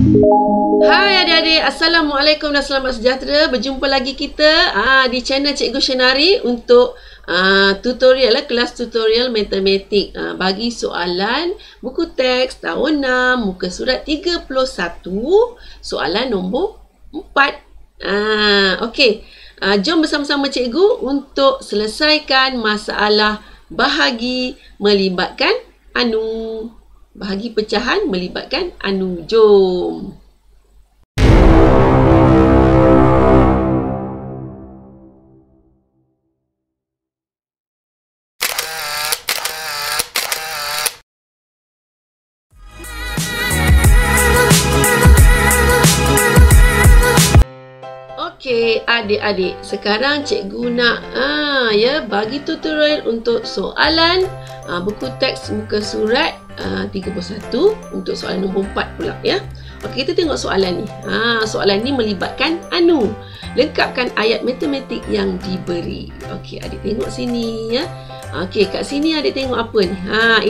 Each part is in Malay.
Hai adik-adik, Assalamualaikum dan selamat sejahtera. Berjumpa lagi kita di channel Cikgu Shenari untuk tutorial kelas tutorial matematik bagi soalan buku teks tahun 6 muka surat 31 soalan nombor 4. Okey. Jom bersama-sama cikgu untuk selesaikan masalah bahagi melibatkan anu. Bahagi pecahan melibatkan anu. Jom. Okey, adik-adik, sekarang cikgu nak bagi tutorial untuk soalan buku teks muka surat 31 untuk soalan nombor 4 pula ya. Okey, kita tengok soalan ni. Soalan ni melibatkan anu. Lengkapkan ayat matematik yang diberi. Okey, adik tengok sini ya. Okey, kat sini adik tengok apa ni?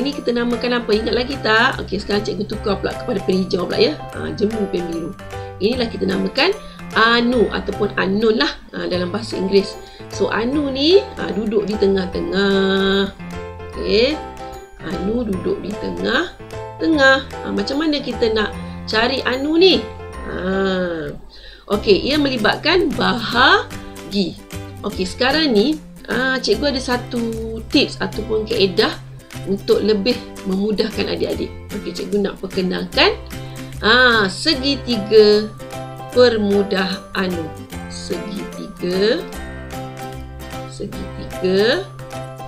Ini kita namakan apa? Ingat lagi tak? Okey, sekarang cikgu tukar pula kepada pen hijau pula ya. Jemu pen biru. Inilah kita namakan anu ataupun unknown lah dalam bahasa Inggeris. So anu ni duduk di tengah-tengah. Okey. Anu duduk di tengah-tengah. Macam mana kita nak cari anu ni? Okey, ia melibatkan bahagi. Okey, sekarang ni cikgu ada satu tips ataupun kaedah untuk lebih memudahkan adik-adik. Okey, cikgu nak perkenalkan segitiga permudah anu. Segitiga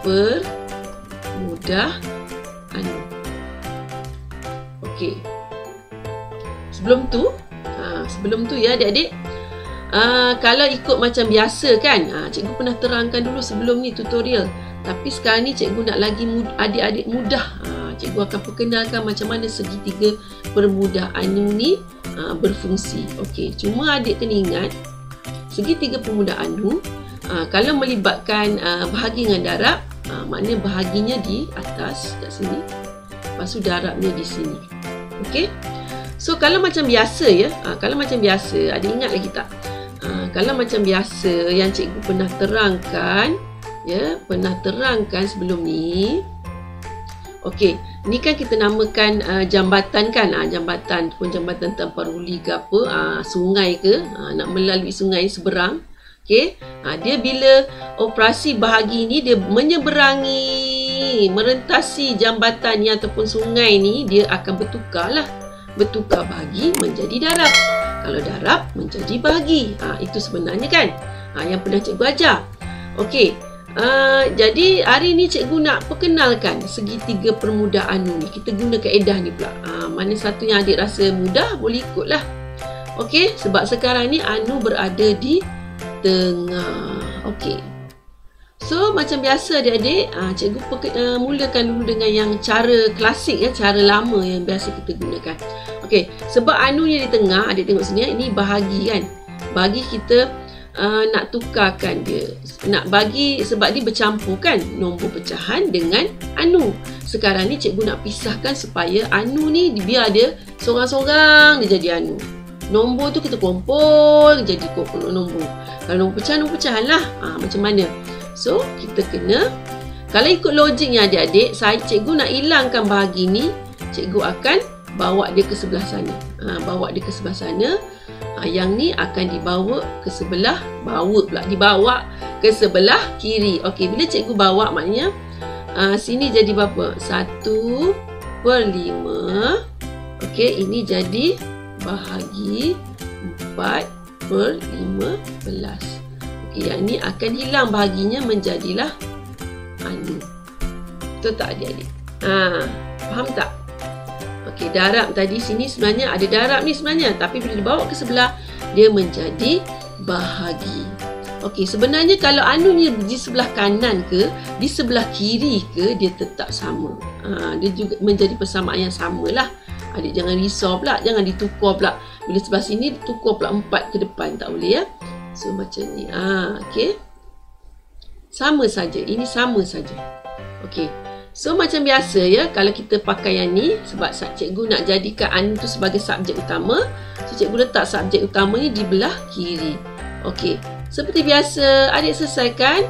permudah anu. Okey. Sebelum tu ya adik-adik, kalau ikut macam biasa kan, cikgu pernah terangkan dulu sebelum ni tutorial. Tapi sekarang ni cikgu nak lagi adik-adik mudah. Cikgu akan perkenalkan macam mana segitiga permudah anu ni berfungsi. Okey, cuma adik kena ingat segitiga permudah anu kalau melibatkan bahagi dengan darab, maknanya bahaginya di atas kat sini, lepas tu darabnya di sini. Okey. So kalau macam biasa ya, kalau macam biasa adik ingat lagi tak? Kalau macam biasa yang cikgu pernah terangkan ya, sebelum ni. Okey, ni kan kita namakan jambatan kan, jambatan pun jambatan tanpa ruli ke apa, sungai ke, nak melalui sungai seberang. Okey, dia bila operasi bahagi ni dia menyeberangi, merentasi jambatan ni ataupun sungai ni, dia akan bertukar bahagi menjadi darab. Kalau darab menjadi bahagi. Itu sebenarnya kan yang pernah cikgu ajar. Okey. Jadi hari ni cikgu nak perkenalkan segitiga permudah anu ni. Kita guna kaedah ni pula. Mana satu yang adik rasa mudah boleh ikutlah. Okey, sebab sekarang ni anu berada di tengah. Okey. So macam biasa adik-adik, cikgu mulakan dulu dengan yang cara klasik ya, cara lama yang biasa kita gunakan. Okey, sebab anu ni di tengah, adik tengok sini ya, ini bahagi kan. Bagi kita nak tukarkan dia, nak bagi, sebab dia bercampur kan nombor pecahan dengan anu. Sekarang ni cikgu nak pisahkan supaya anu ni biar dia sorang-sorang dia jadi anu. Nombor tu kita kumpul jadi nombor. Kalau nombor pecahan lah. Macam mana? So kita kena, kalau ikut logiknya adik-adik, cikgu nak hilangkan bahagi ni, cikgu akan bawa dia ke sebelah sana. Bawa dia ke sebelah sana. Yang ni akan dibawa ke sebelah, dibawa ke sebelah kiri. Okey, bila cikgu bawa maknanya sini jadi berapa? 1/5. Okey, ini jadi bahagi 4/15. Okey, yang ni akan hilang bahaginya menjadilah anu. Betul tak adik-adik? Faham tak? Okey, darab tadi sini sebenarnya ada darab ni sebenarnya, tapi bila dibawa ke sebelah dia menjadi bahagi. Okey, sebenarnya kalau anu ni di sebelah kanan ke di sebelah kiri ke, dia tetap sama. Dia juga menjadi persamaan yang samalah. Adik jangan risau pula, jangan ditukar pula. Bila sebelah sini ditukar pula 4 ke depan, tak boleh ya. So macam ni. Okey. Sama saja. Ini sama saja. Okey. So macam biasa ya, kalau kita pakai yang ni, sebab cikgu nak jadikan anu tu sebagai subjek utama, so cikgu letak subjek utama ni di belah kiri. Okey, seperti biasa adik selesaikan.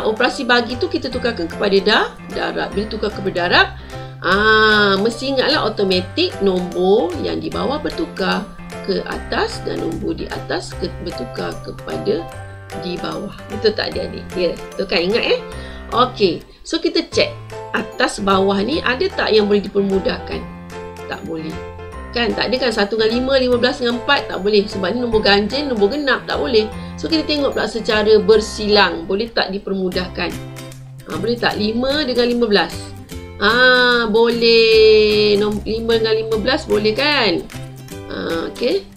Operasi bagi tu kita tukarkan kepada darab. Bila tukar kepada darab, mesti ingatlah automatik nombor yang di bawah bertukar ke atas dan nombor di atas bertukar kepada di bawah. Betul tak adik-adik? Ya, betul kan? Ingat Okey, so kita cek atas bawah ni ada tak yang boleh dipermudahkan? Tak boleh. Kan tak ada kan 1 dengan 5, 15 dengan 4 tak boleh. Sebab ni nombor ganjil, nombor genap tak boleh. So kita tengok pula secara bersilang, boleh tak dipermudahkan? Boleh tak 5 dengan 15? Boleh. 5 dengan 15 boleh kan? Okey.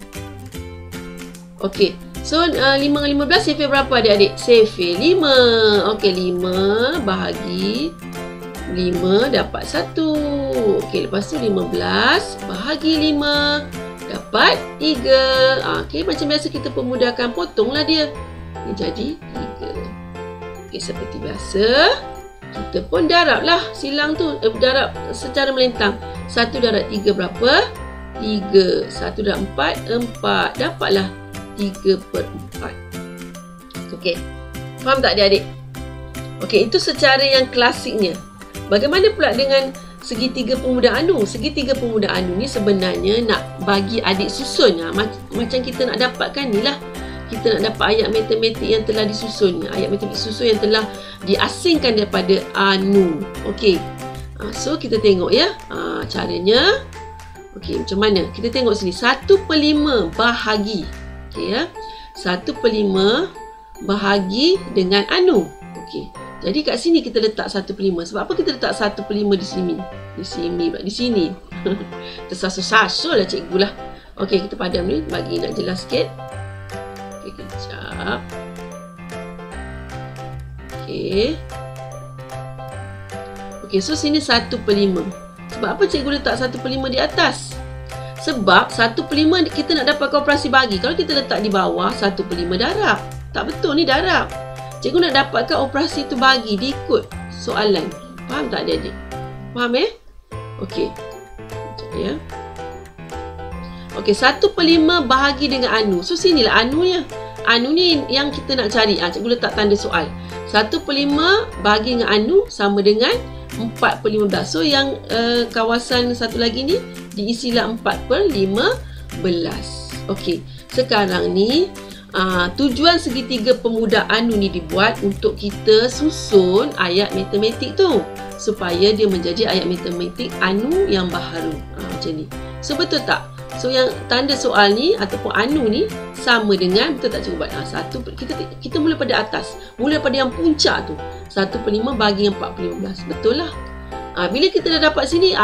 Okey. So 5 dengan 15 sifir berapa adik-adik? Sifir 5. Okey, 5 bahagi 5 dapat 1. Okey, lepas tu 15 bahagi 5 dapat 3. Okey, macam biasa kita permudahkan, potonglah dia. Ini jadi 3. Okey, seperti biasa kita pun darablah silang tu, darab secara melintang. 1 darab 3 berapa? 3. 1 darab 4, 4. Dapatlah 3/4. Okey, faham tak adik-adik? Okey, itu secara yang klasiknya. Bagaimana pula dengan segitiga pemuda anu? Segitiga pemuda anu ni sebenarnya nak bagi adik susun. Macam kita nak dapatkan ni lah. Kita nak dapat ayat matematik yang telah disusun. Ayat matematik susun yang telah diasingkan daripada anu. Okey. So kita tengok ya. Caranya. Okey, macam mana? Kita tengok sini. 1/5 bahagi. Okey ya. 1/5 bahagi dengan anu. Okey. Jadi kat sini kita letak 1/5. Sebab apa kita letak 1/5 di sini? Di sini. Tersasul-sasul lah cikgu lah. Okey, kita padam ni bagi nak jelas sikit. Okey, kejap. Okey. Okey, so sini 1/5. Sebab apa cikgu letak 1/5 di atas? Sebab 1/5 kita nak dapatkan operasi bagi. Kalau kita letak di bawah 1/5 darab. Tak betul ni darab. Cikgu nak dapatkan operasi tu bagi diikut soalan. Faham tak adik-adik? Faham Okey. Sekejap ya. Okey, 1/5 bahagi dengan anu. So sinilah anunya. Anu ni yang kita nak cari. Cikgu letak tanda soal. 1/5 bahagi dengan anu sama dengan 4/15. So yang kawasan satu lagi ni diisilah 4/15. Okey. Sekarang ni tujuan segitiga pemuda anu ni dibuat untuk kita susun ayat matematik tu supaya dia menjadi ayat matematik anu yang baharu. Macam ni. So betul tak? So yang tanda soal ni ataupun anu ni sama dengan, betul tak cikgu buat? Kita mula pada atas. Mula pada yang puncak tu. 1/5 bagi 4/15. Betul lah. Bila kita dah dapat sini,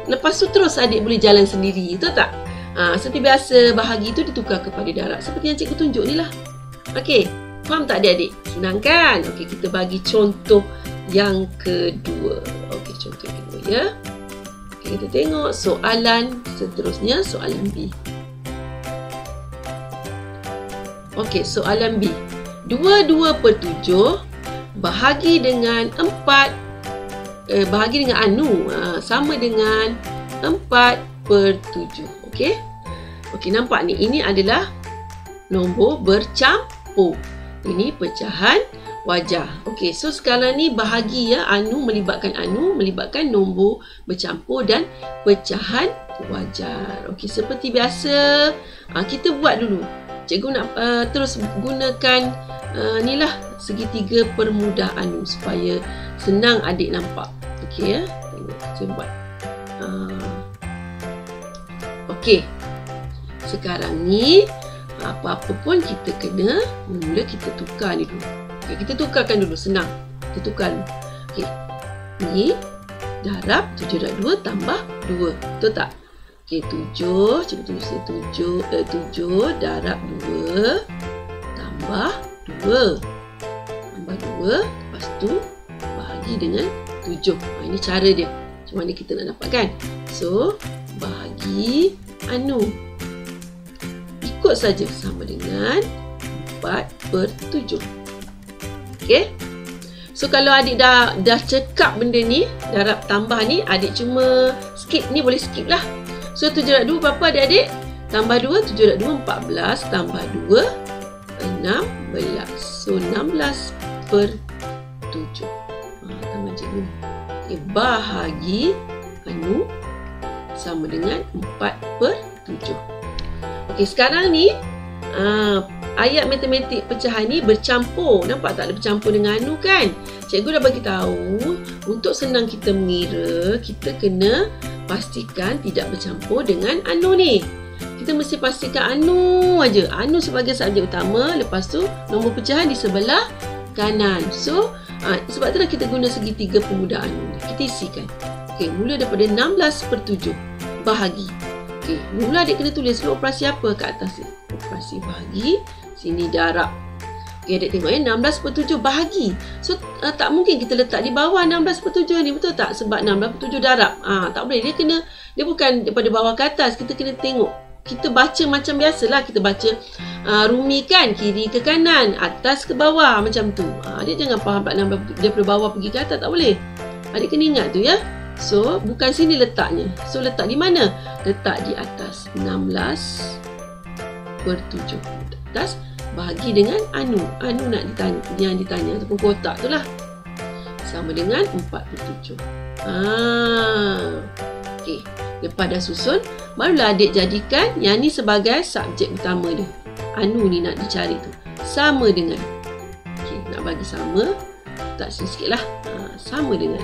lepas tu terus adik boleh jalan sendiri. Betul tak? Seperti biasa, bahagi itu ditukar kepada darab. Seperti yang cikgu tunjuk ni lah. Okey, faham tak adik-adik? Senang kan? Okey, kita bagi contoh yang kedua. Okey, contoh yang kedua ya. Okey, kita tengok soalan seterusnya, soalan B. Okey, soalan B. 22/7 bahagi dengan 4, bahagi dengan anu, sama dengan 4/7. Okey. Okey, nampak ni. Ini adalah nombor bercampur. Ini pecahan wajar. Okey, so sekarang ni bahagi ya. Anu melibatkan nombor bercampur dan pecahan wajar. Okey, seperti biasa, kita buat dulu. Cikgu nak terus gunakan ni lah segitiga permudah anu supaya senang adik nampak. Okey ya. Tengok, saya buat. Okey. Sekarang ni apa-apa pun kita kena mula kita tukar ni dulu. Okey, kita tukarkan dulu, senang. Kita tukar dulu. Okey. Ni darab 7/2 tambah 2. Betul tak? Okey, 7, cikgu tulis 7 darab 2 tambah 2. Tambah 2, lepas tu bahagi dengan 7. Ini cara dia. Macam mana kita nak dapatkan? So, bahagi anu. Ikut saja sama dengan 4/7. Okey. So kalau adik dah cekap benda ni, darab tambah ni, adik cuma skip ni, boleh skip lah. So 7/2 berapa adik-adik? Tambah 2, 7/2 14, tambah 2 16. So 16/7. Tambah cikgu. Okay, bahagi anu sama dengan 4/7. Okey, sekarang ni ayat matematik pecahan ni bercampur. Nampak tak ada bercampur dengan anu kan? Cikgu dah bagi tahu untuk senang kita mengira, kita kena pastikan tidak bercampur dengan anu ni. Kita mesti pastikan anu aja. Anu sebagai subjek utama, lepas tu nombor pecahan di sebelah kanan. So, sebab itulah kita guna segitiga pemuda anu ni. Kita isikan. Okey, mula daripada 16/7 bahagi. Okey, mula adik kena tulis dulu operasi apa kat atas ni. Operasi bahagi, sini darab. Okey, adik tengok ya, 16/7 bahagi. So, tak mungkin kita letak di bawah 16/7 ni, betul tak? Sebab 16/7 darab. Tak boleh, dia bukan daripada bawah ke atas. Kita kena tengok. Kita baca macam biasalah, kita baca rumi kan, kiri ke kanan, atas ke bawah, macam tu. Adik jangan faham pula daripada bawah pergi ke atas, tak boleh. Adik kena ingat tu ya. So, bukan sini letaknya. So, letak di mana? Letak di atas 16/7. Atas, bahagi dengan anu. Anu nak ditanya, yang ditanya ataupun kotak tu lah. Sama dengan 4/7. Okey. Lepas dah susun, barulah adik jadikan yang ni sebagai subjek utama dia. Anu ni nak dicari tu. Sama dengan. Okey, nak bagi sama. Tak sikit lah. Sama dengan.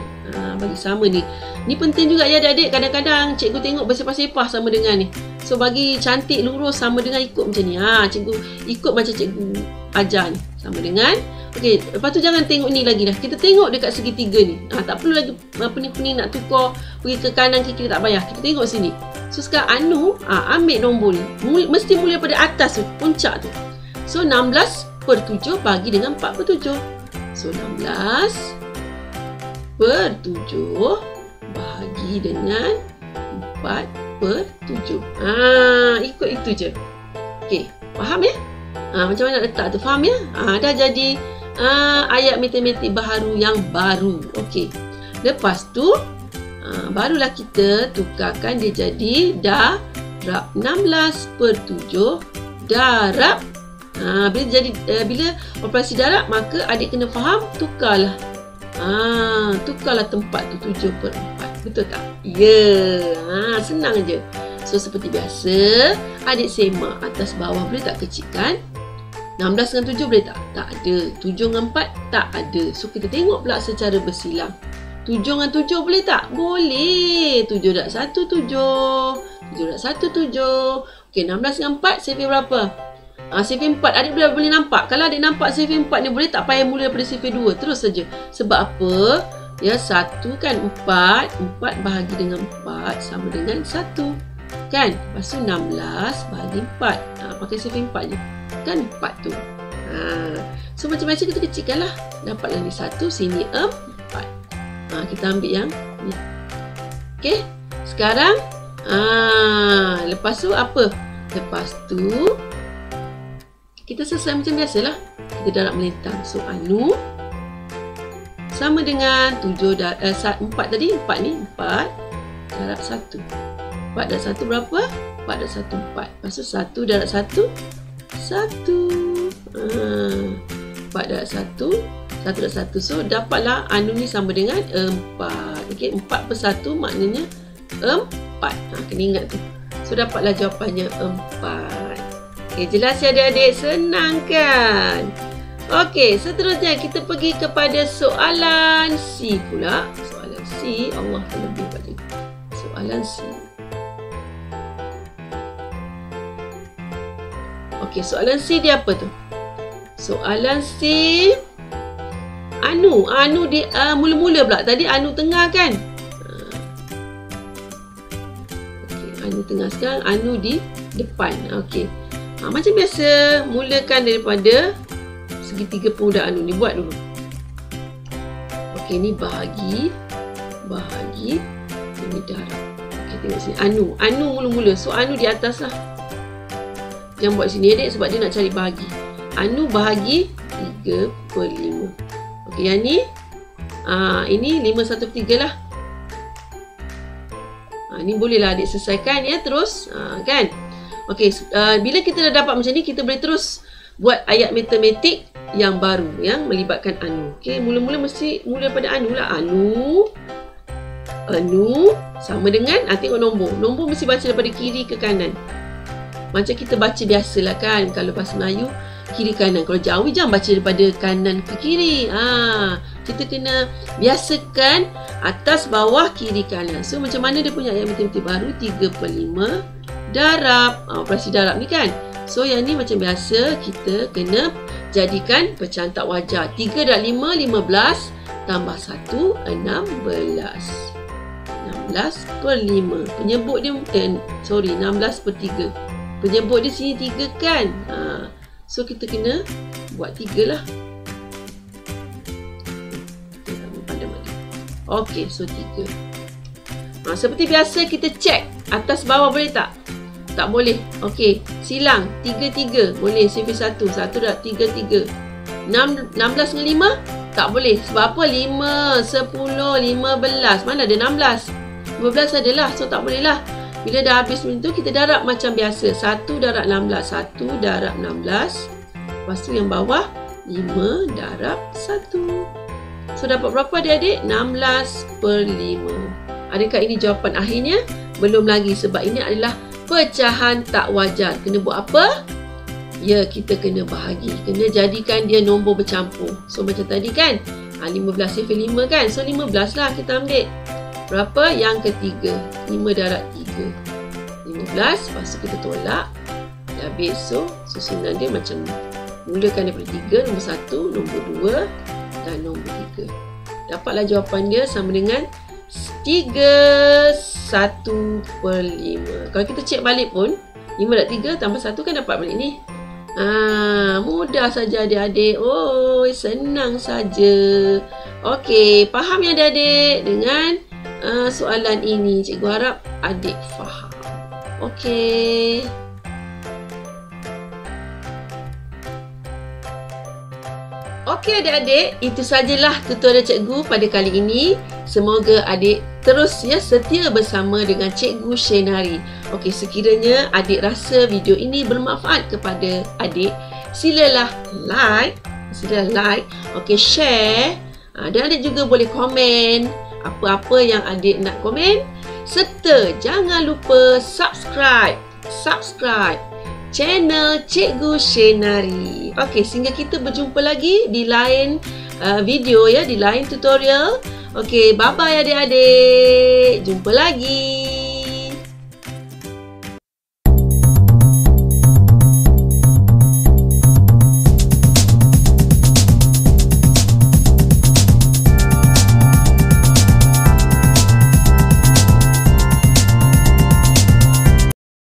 Bagi sama ni. Ni penting juga ya adik-adik. Kadang-kadang cikgu tengok bersepah-sepah sama dengan ni. So bagi cantik lurus sama dengan ikut macam ni. Cikgu ikut macam cikgu ajar ni. Sama dengan. Okey, lepas tu jangan tengok ni lagi dah. Kita tengok dekat segitiga ni. Tak perlu lagi pening-pening nak tukar pergi ke kanan ke kiri, tak payah. Kita tengok sini. So sekarang anu, ambil nombor ni. Mesti mula pada atas tu, puncak tu. So 16/7 bagi dengan 4/7. So 16/7 bahagi dengan 4/7. Ikut itu je. Okey, faham ya? Macam mana nak letak tu, faham ya? Dah jadi ayat matematik baharu yang baru. Okey. Lepas tu barulah kita tukarkan dia jadi darab 16/7 darab. Bila operasi darab, maka adik kena faham, tukarlah. Tukarlah tempat tu 7/4. Betul tak? Ya. Senang je. So seperti biasa, adik semak atas bawah, boleh tak kecilkan? 16 dengan 7 boleh tak? Tak ada. 7 dengan 4 tak ada. So kita tengok pula secara bersilang. 7 dengan 7 boleh tak? Boleh. 7/1 7. 7/1 7. Okey, 16 dengan 4 sifir berapa? Sifir 4. Adik boleh nampak. Kalau adik nampak sifir 4 ni, boleh tak payah mula daripada sifir 2. Terus saja. Sebab apa? Ya, 1 kan 4. 4 bahagi dengan 4 sama dengan 1. Kan? Lepas tu 16 bahagi 4. Pakai sifir 4 je. Kan 4 tu. So macam biasa kita kecilkan lah. Dapatlah ni 1. Sini 4. Kita ambil yang ni. Okey. Sekarang lepas tu apa? Lepas tu kita selesai macam biasalah. Kita darab melintang. So anu sama dengan 4 tadi. 4 ni 4 darab 1. 4 darab 1 berapa? 4 darab 1 4. Lepas tu 1 darab 1 1. 4 darab 1 1 darab 1. So dapatlah anu ni sama dengan 4. Okey, 4/1 maknanya 4. Kena ingat tu. So dapatlah jawapannya 4. Okey, jelas ya adik-adik? Senang kan? Okey, seterusnya kita pergi kepada soalan C pula. Soalan C, Allah terlebih pada soalan C. Okey, soalan C dia apa tu? Soalan C anu di mula-mula pula. Tadi anu tengah kan? Okey, anu tengah. Sekarang anu di depan. Okey. Macam biasa, mulakan daripada segitiga pemuda anu ni. Buat dulu. Okey, ni bahagi. Ini darab. Okey, tengok sini. Anu mula-mula. So, anu di atas lah. Jangan buat sini adik sebab dia nak cari bahagi. Anu bahagi 3/5. Okey, yang ni Ini 5/1/3 lah. Ini bolehlah adik selesaikan ya terus. Kan? Okey, bila kita dah dapat macam ni, kita boleh terus buat ayat matematik yang baru yang melibatkan anu. Okey, mula-mula mesti mula daripada anu lah. Anu sama dengan, tengok nombor. Nombor mesti baca daripada kiri ke kanan. Macam kita baca biasalah kan. Kalau bahasa Melayu, kiri kanan. Kalau Jawi jangan baca daripada kanan ke kiri. Kita kena biasakan atas, bawah, kiri, kanan. So macam mana dia punya ayat matematik baru? 3/5 darab. Operasi darab ni kan. So yang ni macam biasa, kita kena jadikan pecahan tak wajar. 3 darab 5, 15 tambah 1, 16. 16/5. Penyebut dia 16/3. Penyebut dia sini 3 kan. So kita kena buat 3 lah. Okey, so 3. Seperti biasa kita cek atas bawah, boleh tak? Tak boleh. Okey, silang 3, 3. Boleh, sifir 1. 1 darab 3, 3. 16 dengan 5? Tak boleh. Sebab apa? 5, 10, 15. Mana ada 16? 15 adalah. So tak boleh lah. Bila dah habis macam tu, kita darab macam biasa. 1 darab 16. 1 darab 16. Lepas tu yang bawah, 5 darab 1. So dapat berapa adik-adik? 16/5. Adakah ini jawapan akhirnya? Belum lagi, sebab ini adalah pecahan tak wajar. Kena buat apa? Ya, kita kena bahagi. Kena jadikan dia nombor bercampur. So macam tadi kan, 15/5 kan. So 15 lah kita ambil. Berapa? Yang ketiga, 5 darab 3. 15. Lepas tu kita tolak. Dah habis. So susunan dia macam ni. Mulakan daripada 3, nombor 1, nombor 2 dan nombor 3. Dapatlah jawapan dia sama dengan 3/1/5. Kalau kita cek balik pun, 5 darab 3 tambah 1 kan dapat balik ni. Mudah saja adik-adik. Oh, senang saja. Okey, faham ya adik-adik dengan soalan ini? Cikgu harap adik faham. Okey. Okey adik-adik, itu sajalah tutorial cikgu pada kali ini. Semoga adik terus setia bersama dengan Cikgu Shenari. Okey, sekiranya adik rasa video ini bermanfaat kepada adik, silalah like. Okey, share. Dan adik juga boleh komen apa-apa yang adik nak komen. Serta jangan lupa subscribe channel Cikgu Shenari. Okey, sehingga kita berjumpa lagi di lain video ya, di lain tutorial. Okey, bye-bye adik-adik. Jumpa lagi.